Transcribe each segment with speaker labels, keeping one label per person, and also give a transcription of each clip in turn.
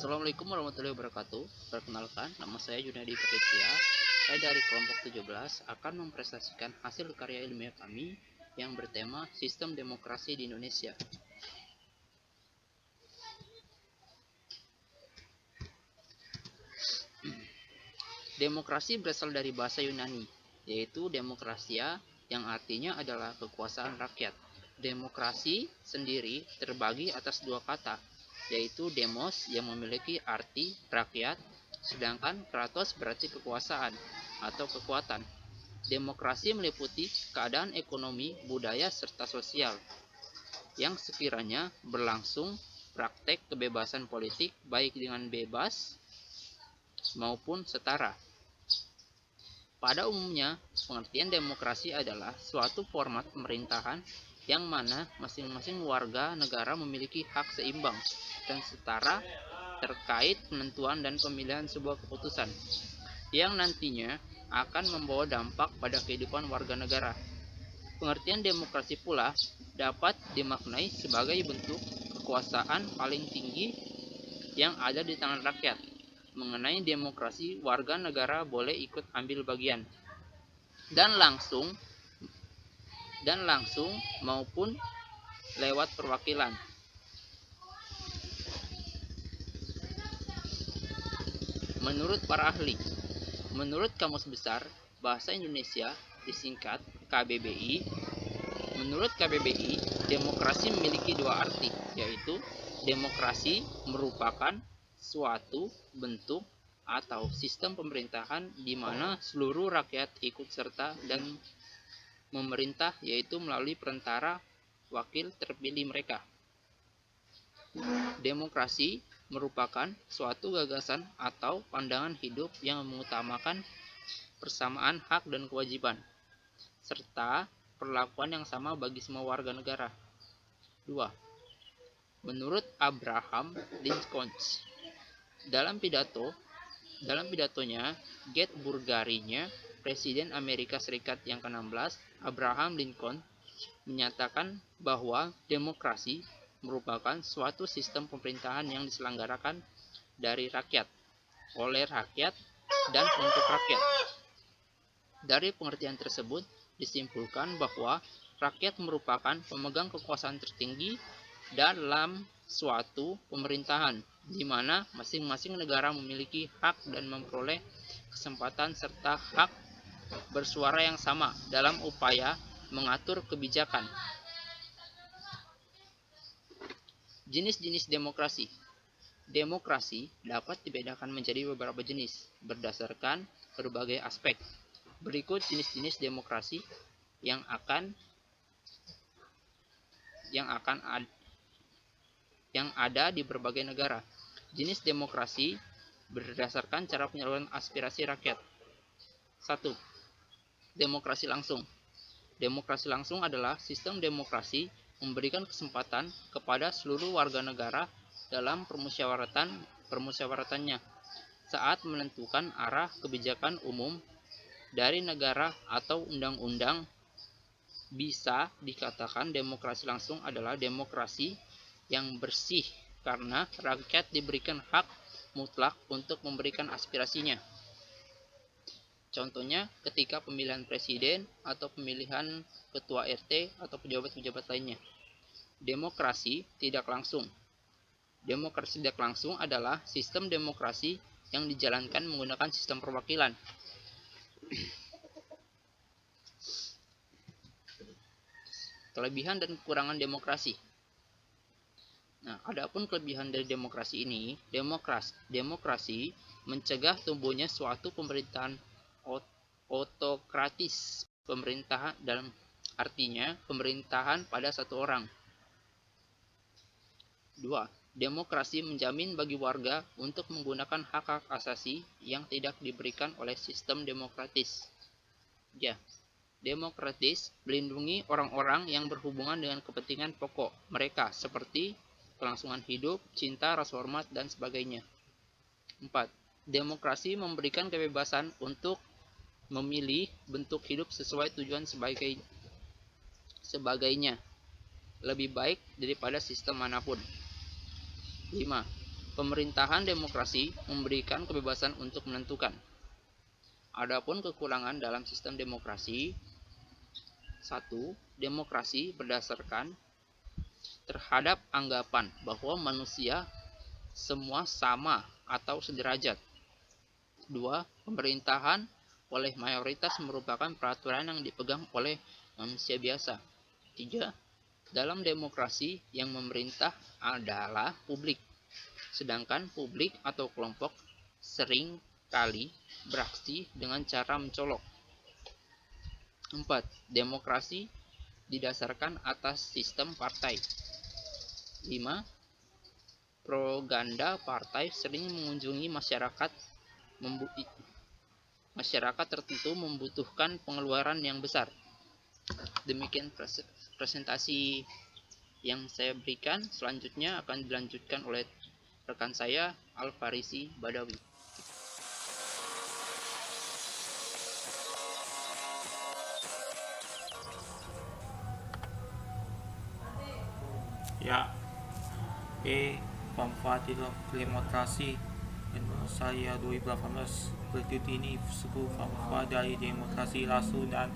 Speaker 1: Assalamualaikum warahmatullahi wabarakatuh. Perkenalkan, nama saya Junadi Patricia. Saya dari kelompok 17 akan mempresentasikan hasil karya ilmiah kami yang bertema Sistem Demokrasi di Indonesia. Demokrasi berasal dari bahasa Yunani, yaitu demokrasia yang artinya adalah kekuasaan rakyat. Demokrasi sendiri terbagi atas dua kata, yaitu demos yang memiliki arti rakyat, sedangkan kratos berarti kekuasaan atau kekuatan. Demokrasi meliputi keadaan ekonomi, budaya, serta sosial yang sekiranya berlangsung praktek kebebasan politik baik dengan bebas maupun setara. Pada umumnya, pengertian demokrasi adalah suatu format pemerintahan yang mana masing-masing warga negara memiliki hak seimbang dan setara terkait penentuan dan pemilihan sebuah keputusan yang nantinya akan membawa dampak pada kehidupan warga negara. Pengertian demokrasi pula dapat dimaknai sebagai bentuk kekuasaan paling tinggi yang ada di tangan rakyat. Mengenai demokrasi, warga negara boleh ikut ambil bagian dan langsung maupun lewat perwakilan. Menurut para ahli, menurut Kamus Besar Bahasa Indonesia disingkat KBBI, menurut KBBI, demokrasi memiliki dua arti, yaitu demokrasi merupakan suatu bentuk atau sistem pemerintahan di mana seluruh rakyat ikut serta dan memerintah, yaitu melalui perantara wakil terpilih mereka. Demokrasi merupakan suatu gagasan atau pandangan hidup yang mengutamakan persamaan hak dan kewajiban, serta perlakuan yang sama bagi semua warga negara. 2. Menurut Abraham Lincoln, dalam pidatonya Gettysburg-nya, Presiden Amerika Serikat yang ke-16, Abraham Lincoln, menyatakan bahwa demokrasi merupakan suatu sistem pemerintahan yang diselenggarakan dari rakyat, oleh rakyat, dan untuk rakyat. Dari pengertian tersebut disimpulkan bahwa rakyat merupakan pemegang kekuasaan tertinggi dalam suatu pemerintahan, di mana masing-masing negara memiliki hak dan memperoleh kesempatan serta hak bersuara yang sama dalam upaya mengatur kebijakan. Jenis-jenis demokrasi. Demokrasi dapat dibedakan menjadi beberapa jenis berdasarkan berbagai aspek. Berikut jenis-jenis demokrasi yang ada di berbagai negara. Jenis demokrasi berdasarkan cara penyaluran aspirasi rakyat. 1. Demokrasi langsung. Demokrasi langsung adalah sistem demokrasi memberikan kesempatan kepada seluruh warga negara dalam permusyawaratannya saat menentukan arah kebijakan umum dari negara atau undang-undang. Bisa dikatakan demokrasi langsung adalah demokrasi yang bersih karena rakyat diberikan hak mutlak untuk memberikan aspirasinya. Contohnya ketika pemilihan presiden atau pemilihan ketua RT atau pejabat-pejabat lainnya. Demokrasi tidak langsung. Demokrasi tidak langsung adalah sistem demokrasi yang dijalankan menggunakan sistem perwakilan. Kelebihan dan kekurangan demokrasi. Nah, adapun kelebihan dari demokrasi ini, demokrasi mencegah tumbuhnya suatu pemerintahan otokratis. Pemerintahan dalam artinya pemerintahan pada satu orang. 2. Demokrasi menjamin bagi warga untuk menggunakan hak-hak asasi yang tidak diberikan oleh sistem demokratis. 3. Demokratis melindungi orang-orang yang berhubungan dengan kepentingan pokok mereka seperti kelangsungan hidup, cinta, rasa hormat, dan sebagainya. 4. Demokrasi memberikan kebebasan untuk memilih bentuk hidup sesuai tujuan sebagainya lebih baik daripada sistem manapun. 5. Pemerintahan demokrasi memberikan kebebasan untuk menentukan. Adapun kekurangan dalam sistem demokrasi: 1. Demokrasi berdasarkan terhadap anggapan bahwa manusia semua sama atau sederajat. 2. Pemerintahan oleh mayoritas merupakan peraturan yang dipegang oleh manusia biasa. 3. Dalam demokrasi yang memerintah adalah publik, sedangkan publik atau kelompok sering kali beraksi dengan cara mencolok. 4. Demokrasi didasarkan atas sistem partai. 5. Propaganda partai sering mengunjungi masyarakat tertentu membutuhkan pengeluaran yang besar. Demikian presentasi yang saya berikan. Selanjutnya akan dilanjutkan oleh rekan saya Al-Farisi Badawi.
Speaker 2: Ya, manfaat demokrasi menurut saya 2018 berikut ini 10 manfaat dari demokrasi langsung dan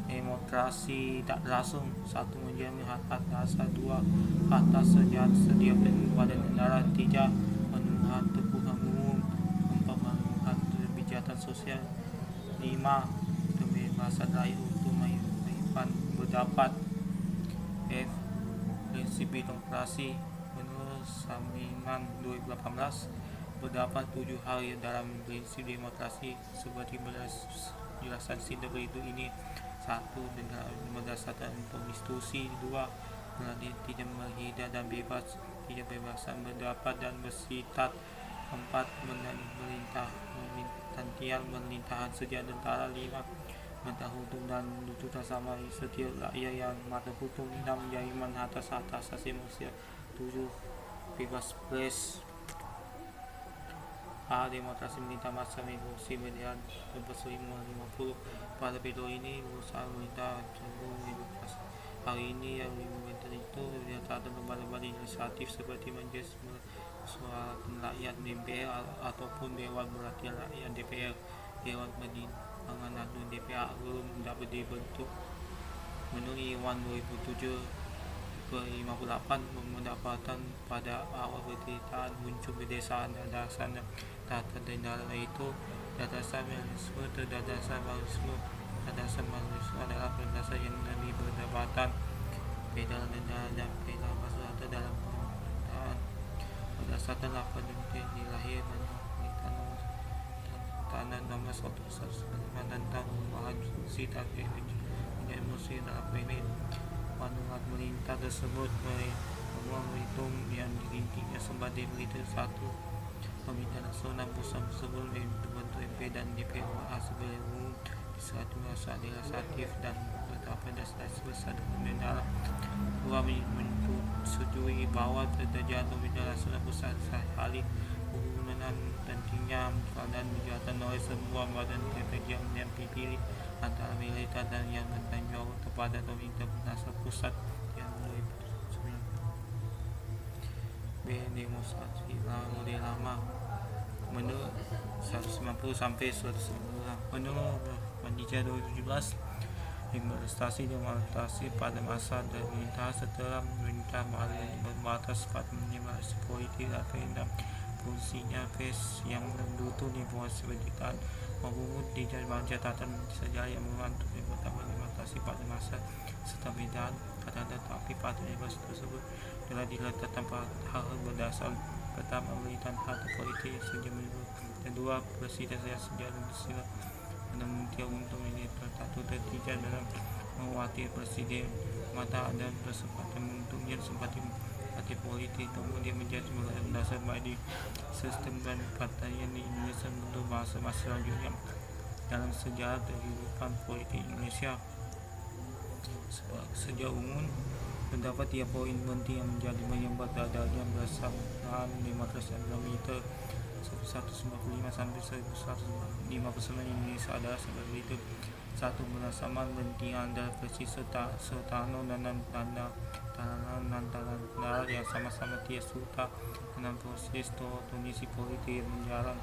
Speaker 2: demokrasi tak langsung. 1. Menjamin hak dasar. 2. Hak sedia pada negara. 3. Pemenuhan kebutuhan umum. 4. Pemenuhan kebijakan sosial. 5. Kebebasan rakyat untuk menyampaikan pendapat. F. Prinsip demokrasi menurut Samiman 2018 terdapat 7 hal dalam prinsip demokrasi seperti penjelasan singkat berikut ini. 1. Berdasarkan konstitusi. 2. Tidak menghina dan bebas, tidak bebasan berpendapat dan berserikat. 4. Pemerintahan sejak negara. 5. Mentah hukum dan tuntutan sama setiap rakyat yang mata hukum. 6. Jaminan atas hak asasi manusia. 7. Bebas pers. A. Demokrasi meminta masa negosiasi median 1950. Pada video ini berusaha meminta demokrasi. Hari ini yang diminta itu dinyatakan lembaga legislatif seperti majelis permusyawaratan rakyat DPR ataupun dewan perwakilan rakyat DPR. Dewan pertimbangan atau DPR belum dapat dibentuk. Menurut Iwan 2007/58 pendapatan pada awal penderitaan muncul berdasarkan dasar data negara, yaitu dasar mekanisme terdasar manusia. Dasar manusia adalah dasar yang lebih berdasarkan pedagang negara dan pedagang masyarakat dalam pemerintahan. Berdasarkan laporan yang dilahir tanah nomor 119 tentang perubahan fungsi dan emosi dalam pemerintahan. Panduan pemerintah tersebut menghitung yang diintinya sebagai berikut. 1. Pemerintah nasional pusat tersebut dibentuk MP dan DPR sebagai umum disatu rasa legislatif dan bertapa dasar sebesar negara. 2. Menyetujui bahwa terjadi pemerintah nasional pusat sehari hubungan pentingnya dan dijatuhkan oleh semua badan kerja yang dipilih antara militer dan yang bertanggung jawab kepada pemerintah nasional pusat yang B. Demonstrasi model lama menurut 190 sampai 190. Menurut Pandija 2017, demonstrasi pada masa pemerintahan setelah pemerintah baru berbatas pada menyebabkan politik dan fungsinya pers yang mendukung informasi pendidikan membuat di catatan sejarah yang membantu pertama demonstrasi pada masa setelah pemerintahan. Tetapi pada demonstrasi tersebut telah diletakkan pada hal berdasar. Pertama, pemerintahan partai politik sejak menurut. Kedua, presiden sejarah bersilat menemukan untuk menjadi tertentu. Ketiga, dalam mewakili presiden mata ada kesempatan untuknya seperti partai politik kemudian menjadi dasar bagi sistem dan partaian di Indonesia untuk masa-masa selanjutnya dalam sejarah kehidupan politik Indonesia. Sejak umum terdapat 3 poin penting yang menjadi penyebab adanya berdasarkan demokrasi militer 195 sampai 159 Indonesia adalah sebagai berikut. 1. Berdasarkan penting anda versi Soekarno dan tanda pertahanan antara negara yang sama-sama tidak suka dengan proses kondisi politik yang menjalan.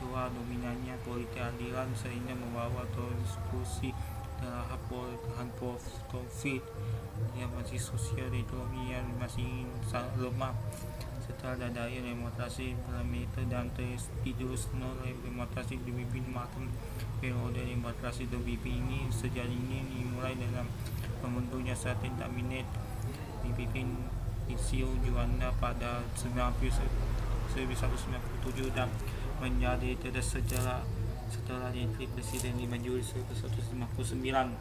Speaker 2: Dua, dominannya politik adilan sehingga membawa diskusi terhadap pemerintahan konflik yang masih sosial ekonomi yang masih sangat lemah. Setelah dadanya demokrasi parlementer dan terus oleh demokrasi dipimpin makan periode demokrasi terpimpin ini sejak ini dimulai dalam pembentuknya saat kabinet dipimpin Icio Juanda pada 1997 dan menjadi tidak setelah dilantik presiden di Juli 1959.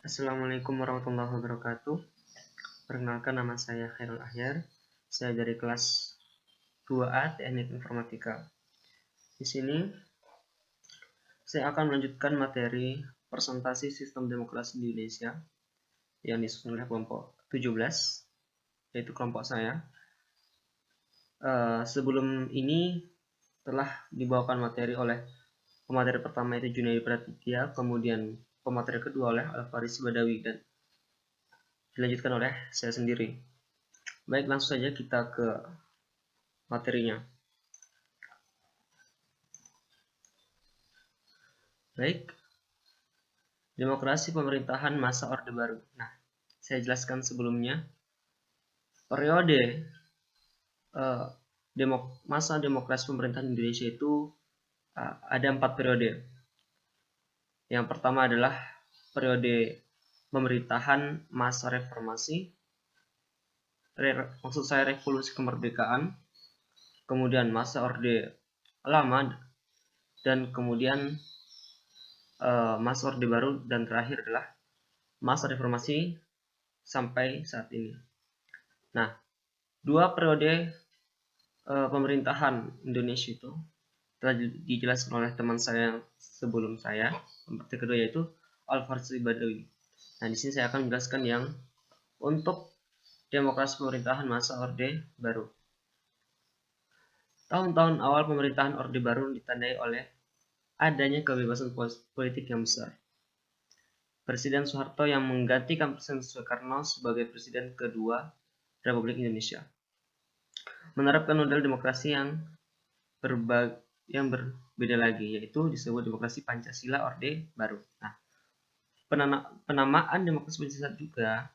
Speaker 3: Assalamualaikum warahmatullahi wabarakatuh. Perkenalkan, nama saya Khairul Ahyar. Saya dari kelas 2A Teknik Informatika. Di sini saya akan melanjutkan materi presentasi sistem demokrasi di Indonesia yang disusun oleh kelompok 17, yaitu kelompok saya. Sebelum ini telah dibawakan materi oleh pemateri pertama itu Junaidi Pratidya, kemudian pemateri kedua oleh Al-Farisi Badawi, dan dilanjutkan oleh saya sendiri. Baik, langsung saja kita ke materinya. Baik, demokrasi pemerintahan masa Orde Baru. Nah, saya jelaskan sebelumnya, periode masa demokrasi pemerintahan Indonesia itu ada 4 periode. Yang pertama adalah periode pemerintahan masa reformasi, maksud saya revolusi kemerdekaan, kemudian masa Orde Lama, dan kemudian masa Orde Baru, dan terakhir adalah masa reformasi sampai saat ini. Nah, 2 periode pemerintahan Indonesia itu telah dijelaskan oleh teman saya yang sebelum saya. Yang kedua yaitu Al-Farisi Badawi. Nah, di sini saya akan menjelaskan yang untuk demokrasi pemerintahan masa Orde Baru. Tahun-tahun awal pemerintahan Orde Baru ditandai oleh adanya kebebasan politik yang besar. Presiden Soeharto yang menggantikan Presiden Soekarno sebagai Presiden kedua Republik Indonesia menerapkan model demokrasi yang berbeda lagi, yaitu disebut demokrasi Pancasila Orde Baru. Nah, penamaan demokrasi Pancasila juga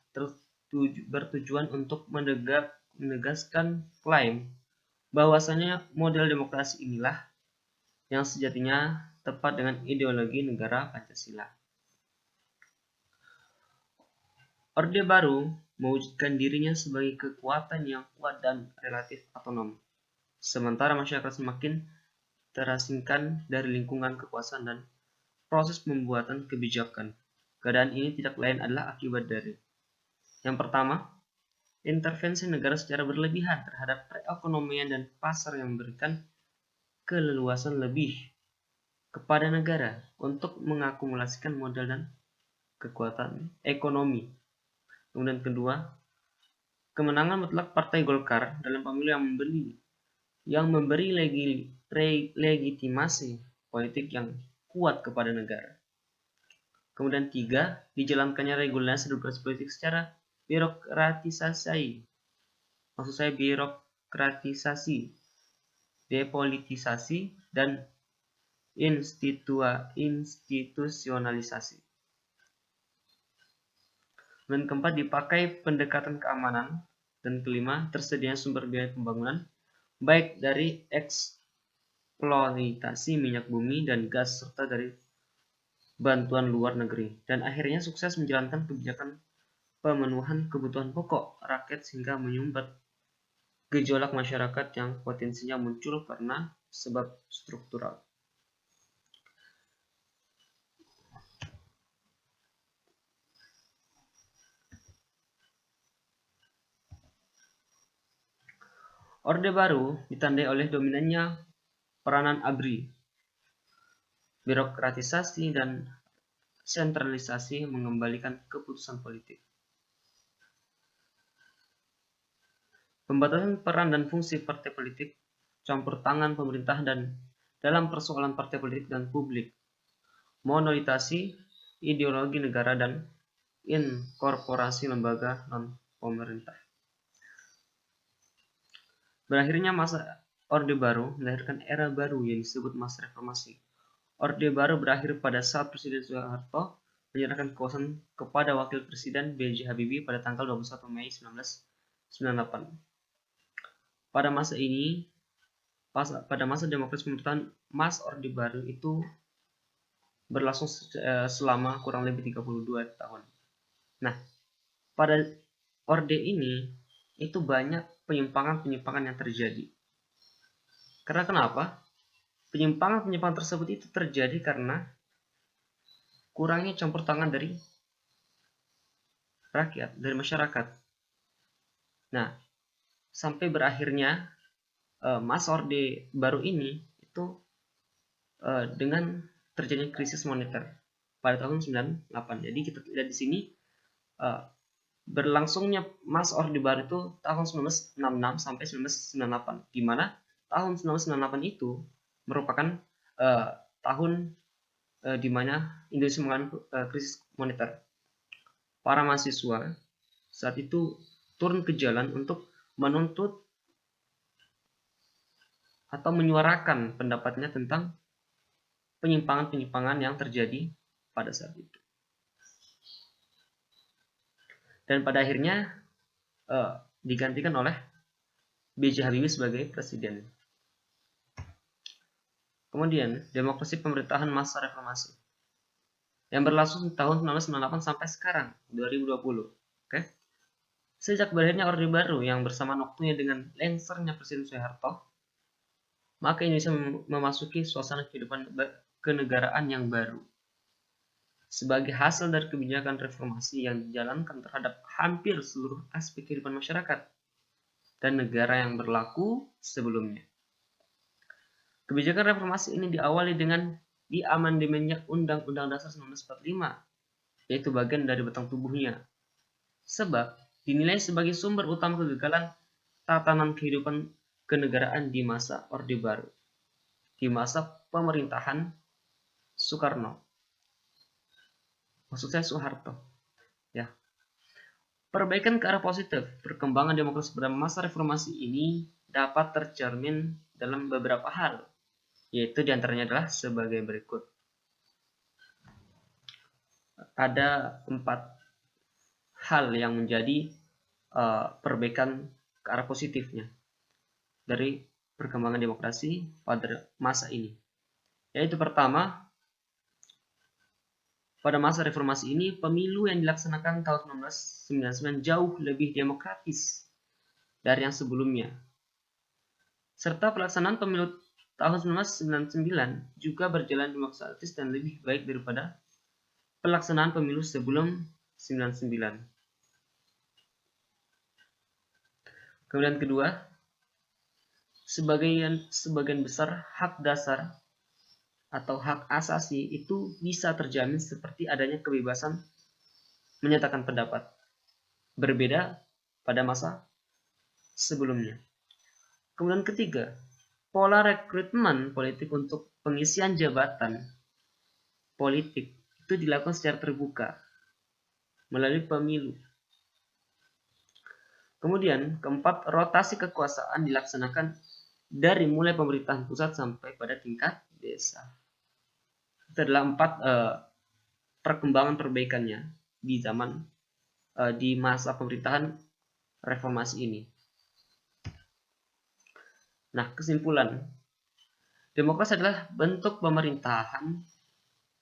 Speaker 3: bertujuan untuk menegaskan klaim bahwasanya model demokrasi inilah yang sejatinya tepat dengan ideologi negara Pancasila. Orde Baru mewujudkan dirinya sebagai kekuatan yang kuat dan relatif otonom, sementara masyarakat semakin terasingkan dari lingkungan kekuasaan dan proses pembuatan kebijakan. Keadaan ini tidak lain adalah akibat dari yang pertama, intervensi negara secara berlebihan terhadap perekonomian dan pasar yang memberikan keleluasan lebih kepada negara untuk mengakumulasikan modal dan kekuatan ekonomi. Kemudian kedua, kemenangan mutlak Partai Golkar dalam pemilu yang memberi legitimasi politik yang kuat kepada negara. Kemudian tiga, dijalankannya regulasi demokrasi politik secara birokratisasi. Maksud saya birokratisasi, depolitisasi, dan institusionalisasi. Dan keempat, dipakai pendekatan keamanan. Dan kelima, tersedianya sumber biaya pembangunan, baik dari eksploitasi minyak bumi dan gas, serta dari bantuan luar negeri. Dan akhirnya sukses menjalankan kebijakan pemenuhan kebutuhan pokok rakyat sehingga menyumbat gejolak masyarakat yang potensinya muncul karena sebab struktural. Orde Baru ditandai oleh dominannya peranan ABRI, birokratisasi dan sentralisasi mengembalikan keputusan politik. Pembatasan peran dan fungsi partai politik, campur tangan pemerintah dan dalam persoalan partai politik dan publik, monoritasi ideologi negara dan inkorporasi lembaga non-pemerintah. Berakhirnya masa Orde Baru melahirkan era baru yang disebut masa reformasi. Orde Baru berakhir pada saat Presiden Soeharto menyerahkan kekuasaan kepada Wakil Presiden B.J. Habibie pada tanggal 21 Mei 1998. Pada masa demokrasi pemerintahan Mas Orde Baru itu berlangsung selama kurang lebih 32 tahun. Nah, pada orde ini itu banyak penyimpangan-penyimpangan yang terjadi. Karena kenapa? Penyimpangan-penyimpangan tersebut itu terjadi karena kurangnya campur tangan dari rakyat, dari masyarakat. Nah, sampai berakhirnya masa Orde Baru ini itu dengan terjadinya krisis moneter pada tahun 98. Jadi kita lihat di sini berlangsungnya masa Orde Baru itu tahun 1966 sampai 1998, di mana tahun 1998 itu merupakan tahun di mana Indonesia mengalami krisis moneter. Para mahasiswa saat itu turun ke jalan untuk menuntut atau menyuarakan pendapatnya tentang penyimpangan-penyimpangan yang terjadi pada saat itu. Dan pada akhirnya digantikan oleh B.J. Habibie sebagai presiden. Kemudian, demokrasi pemerintahan masa reformasi yang berlangsung tahun 1998 sampai sekarang 2020. Oke. Sejak berakhirnya Orde Baru yang bersamaan waktunya dengan lengsernya Presiden Soeharto, maka Indonesia memasuki suasana kehidupan kenegaraan yang baru. Sebagai hasil dari kebijakan reformasi yang dijalankan terhadap hampir seluruh aspek kehidupan masyarakat dan negara yang berlaku sebelumnya. Kebijakan reformasi ini diawali dengan diamandemennya Undang-Undang Dasar 1945, yaitu bagian dari batang tubuhnya. Sebab dinilai sebagai sumber utama kegagalan tatanan kehidupan kenegaraan di masa Orde Baru, di masa pemerintahan Soekarno. Maksud saya Soeharto. Ya. Perbaikan ke arah positif, perkembangan demokrasi pada masa reformasi ini dapat tercermin dalam beberapa hal, yaitu diantaranya adalah sebagai berikut. Ada 4 hal yang menjadi perbaikan ke arah positifnya dari perkembangan demokrasi pada masa ini. Yaitu pertama, pada masa reformasi ini pemilu yang dilaksanakan tahun 1999 jauh lebih demokratis dari yang sebelumnya. Serta pelaksanaan pemilu tahun 1999 juga berjalan demokratis dan lebih baik daripada pelaksanaan pemilu sebelum 99. Kemudian kedua, sebagian besar hak dasar atau hak asasi itu bisa terjamin seperti adanya kebebasan menyatakan pendapat, berbeda pada masa sebelumnya. Kemudian ketiga, pola rekrutmen politik untuk pengisian jabatan politik itu dilakukan secara terbuka melalui pemilu. Kemudian keempat, rotasi kekuasaan dilaksanakan dari mulai pemerintahan pusat sampai pada tingkat desa. Itu adalah 4 perkembangan perbaikannya di masa pemerintahan reformasi ini. Nah, kesimpulan, demokrasi adalah bentuk pemerintahan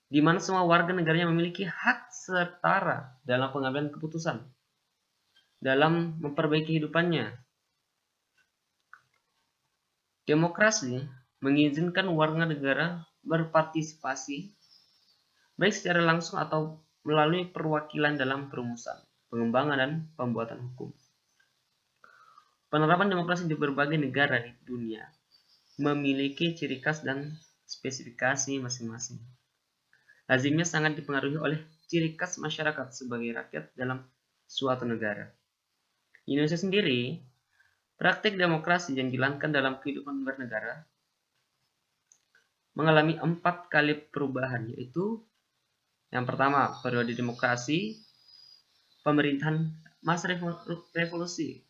Speaker 3: di mana semua warga negaranya memiliki hak setara dalam pengambilan keputusan, dalam memperbaiki kehidupannya. Demokrasi mengizinkan warga negara berpartisipasi baik secara langsung atau melalui perwakilan dalam perumusan, pengembangan, dan pembuatan hukum. Penerapan demokrasi di berbagai negara di dunia memiliki ciri khas dan spesifikasi masing-masing. lazimnya sangat dipengaruhi oleh ciri khas masyarakat sebagai rakyat dalam suatu negara. Di Indonesia sendiri, praktik demokrasi yang dijalankan dalam kehidupan bernegara mengalami 4 kali perubahan, yaitu yang pertama, periode demokrasi, pemerintahan masa revolusi,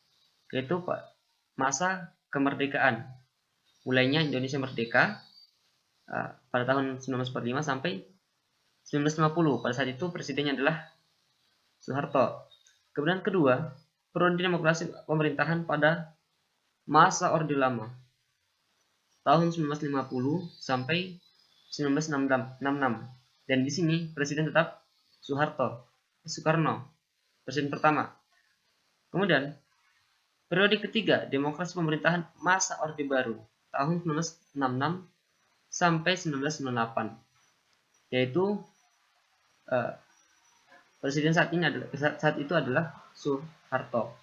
Speaker 3: yaitu masa kemerdekaan. Mulainya Indonesia merdeka pada tahun 1945 sampai 1950. Pada saat itu presidennya adalah Soeharto. Kemudian kedua, periode demokrasi pemerintahan pada masa Orde Lama, tahun 1950 sampai 1966. Dan di sini presiden tetap Soekarno, presiden pertama. Kemudian periode ketiga, demokrasi pemerintahan masa Orde Baru, tahun 1966 sampai 1998, yaitu presiden saat itu adalah Soeharto.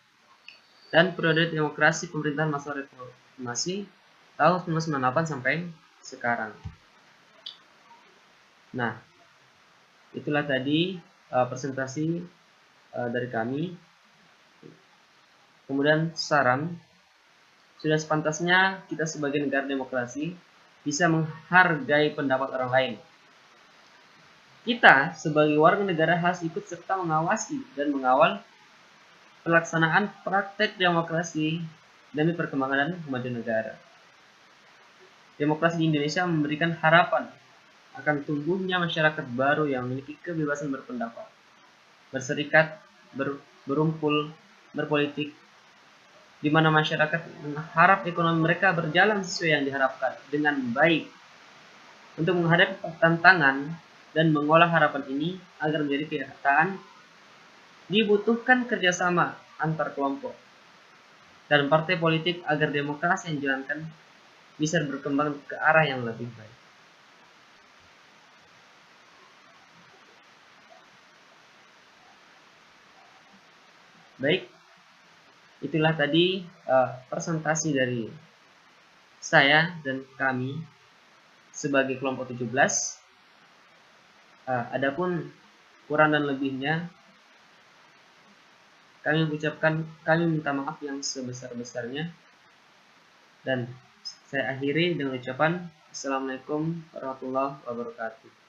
Speaker 3: Dan periode demokrasi pemerintahan masa reformasi tahun 1998 sampai sekarang. Nah, itulah tadi presentasi dari kami. Kemudian saran, sudah sepantasnya kita sebagai negara demokrasi bisa menghargai pendapat orang lain. Kita sebagai warga negara harus ikut serta mengawasi dan mengawal pelaksanaan praktek demokrasi demi perkembangan dan kemajuan negara. Demokrasi di Indonesia memberikan harapan akan tumbuhnya masyarakat baru yang memiliki kebebasan berpendapat, berserikat, berumpul, berpolitik, di mana masyarakat mengharap ekonomi mereka berjalan sesuai yang diharapkan dengan baik. Untuk menghadapi tantangan dan mengolah harapan ini agar menjadi kenyataan, dibutuhkan kerjasama antar kelompok dan partai politik agar demokrasi yang dijalankan bisa berkembang ke arah yang lebih baik. Baik, itulah tadi presentasi dari saya dan kami sebagai kelompok 17. Adapun kurang dan lebihnya, kami minta maaf yang sebesar-besarnya, dan saya akhiri dengan ucapan Assalamualaikum warahmatullahi wabarakatuh.